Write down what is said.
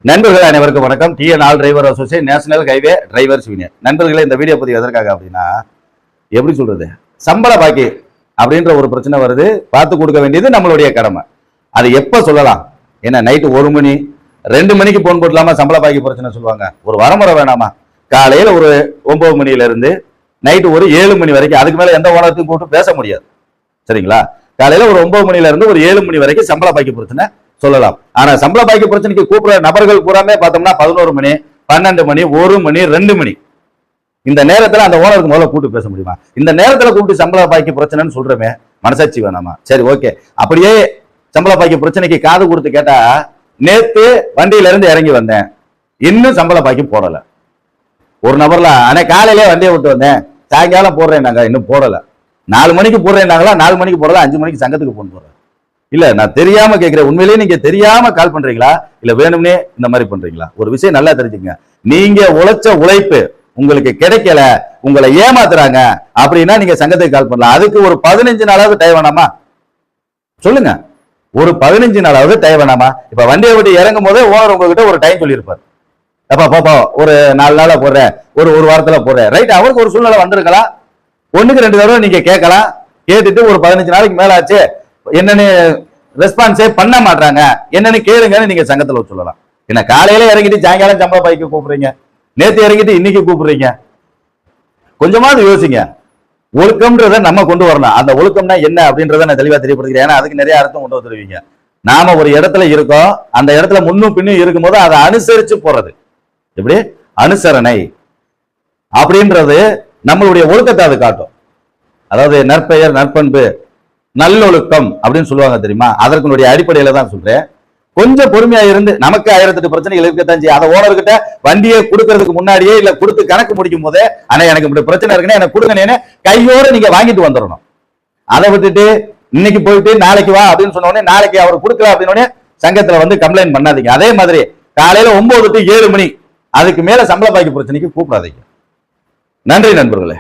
நண்பர்கள் அனைவருக்கும் வணக்கம். TN all driver association national highway drivers union. நண்பர்களே, இந்த வீடியோ பதிவு எதற்காக அப்படின்னா, எப்படி சொல்றது, சம்பள பாக்கி அப்படின்ற ஒரு பிரச்சனை வருது, பார்த்து கொடுக்க வேண்டியது நம்மளுடைய கடமை. அது எப்ப சொல்லலாம்? என்ன நைட்டு 1 மணி 2 மணிக்கு போன் போடலாமா? சம்பள பாக்கி பிரச்சனை சொல்லுவாங்க. ஒரு வரமுறை வேணாமா? காலையில ஒரு 9 மணில இருந்து நைட்டு ஒரு 7 மணி வரைக்கும், அதுக்கு மேல எந்த ஓனத்தையும் கூப்பிட்டு பேச முடியாது. சரிங்களா? காலையில ஒரு 9 மணில இருந்து ஒரு 7 மணி வரைக்கும் சம்பள பாக்கி பிரச்சனை சொல்லலாம். ஆனா சம்பள பாக்கி பிரச்சனைக்கு கூப்பிடுற நபர்கள் பூராமே பார்த்தோம்னா 11 மணி 12 மணி 1 மணி 2 மணி இந்த நேரத்துல அந்த ஓனருக்கு முதல்ல கூப்பிட்டு பேச முடியுமா? இந்த நேரத்துல கூப்பிட்டு சம்பள பாக்கி பிரச்சனைன்னு சொல்றமே, மனசாட்சி வேணாமா? சரி, ஓகே. அப்படியே சம்பள பாக்கி பிரச்சனைக்கு காது கொடுத்து கேட்டா, நேத்து வண்டியில இருந்து இறங்கி வந்தேன், இன்னும் சம்பள பாக்கி போடல. ஒரு நபர்ல ஆனா காலையிலே வண்டியை விட்டு வந்தேன், சாயங்காலம் போடுறேன், நாங்க இன்னும் போடல. 4 மணிக்கு போடுறேன்னாங்களா, 4 மணிக்கு போடல, 5 மணிக்கு சங்கத்துக்கு போன் போடுறேன். இல்ல, நான் தெரியாம கேட்கிறேன். உண்மையிலேயே நீங்க தெரியாம கால் பண்றீங்களா, இல்ல வேணும்னே இந்த மாதிரி பண்றீங்களா? ஒரு விஷயம் நல்லா தெரிஞ்சுங்க. நீங்க உழைச்ச உழைப்பு உங்களுக்கு கிடைக்கல, உங்களை ஏமாத்துறாங்க அப்படின்னா நீங்க சங்கத்துக்கு கால் பண்ணலாம். அதுக்கு ஒரு 15 நாளாவது டைம் வேணாமா? சொல்லுங்க, ஒரு 15 நாளாவது டைம் வேணாமா? இப்ப வண்டியை விட்டு இறங்கும் போதே ஓனர் உங்ககிட்ட ஒரு டைம் சொல்லியிருப்பார். அப்பா பாப்பா ஒரு 4 நாளா போடுறேன், ஒரு வாரத்துல போடுறேன், ரைட். அவருக்கு ஒரு சூழ்நிலை வந்திருக்கலாம். 1க்கு 2 தடவை நீங்க கேட்கலாம். கேட்டுட்டு ஒரு 15 நாளைக்கு மேல ஆச்சு, என்னன்னு ரெஸ்பான்ஸே பண்ண மாட்டாங்க, என்னன்னு கேளுங்கன்னு நீங்க சங்கத்துல சொல்லலாம். என்ன காலையில இறங்கிட்டு சாயங்காலம் சம்பள பாய்க்கு கூப்பிடுறீங்க, நேத்து இறங்கிட்டு இன்னைக்கு கூப்பிடுறீங்க? கொஞ்சமாவது யோசிங்க. ஒழுக்கம்ன்றத நம்ம கொண்டு வரணும். அந்த ஒழுக்கம்னா என்ன அப்படின்றத நான் தெளிவா தெரியப்படுகிறேன். ஏன்னா அதுக்கு நிறைய அர்த்தம் கொண்டு வந்துருவீங்க. நாம ஒரு இடத்துல இருக்கோம், அந்த இடத்துல முன்னும் பின்னும் இருக்கும்போது அதை அனுசரிச்சு போறது, எப்படி அனுசரணை அப்படின்றது நம்மளுடைய ஒழுக்கத்தை அது காட்டும். அதாவது நற்பெயர் நற்பண்பு நல்லொழுக்கம் அப்படின்னு சொல்லுவாங்க தெரியுமா? அதற்குடைய அடிப்படையில தான் சொல்றேன். கொஞ்சம் பொறுமையா இருந்து, நமக்கு 1008 பிரச்சனைகள் இருக்கத்தான் செய்யும். அதை ஓனர்கிட்ட வண்டியை கொடுக்கறதுக்கு முன்னாடியே இல்ல கொடுத்து கணக்கு முடிக்கும் போதே, ஆனா எனக்கு இப்படி பிரச்சனை இருக்குன்னா எனக்கு கொடுங்கன்னு கையோட நீங்க வாங்கிட்டு வந்துடணும். அதை விட்டுட்டு இன்னைக்கு போயிட்டு நாளைக்கு வா அப்படின்னு சொன்ன உடனே நாளைக்கு அவர் கொடுக்கல அப்படின்னு சங்கத்துல வந்து கம்ப்ளைண்ட் பண்ணாதீங்க. அதே மாதிரி காலையில 9 to 7 மணி அதுக்கு மேல சம்பள பாக்கி பிரச்சனைக்கு கூப்பிடாதீங்க. நன்றி நண்பர்களே.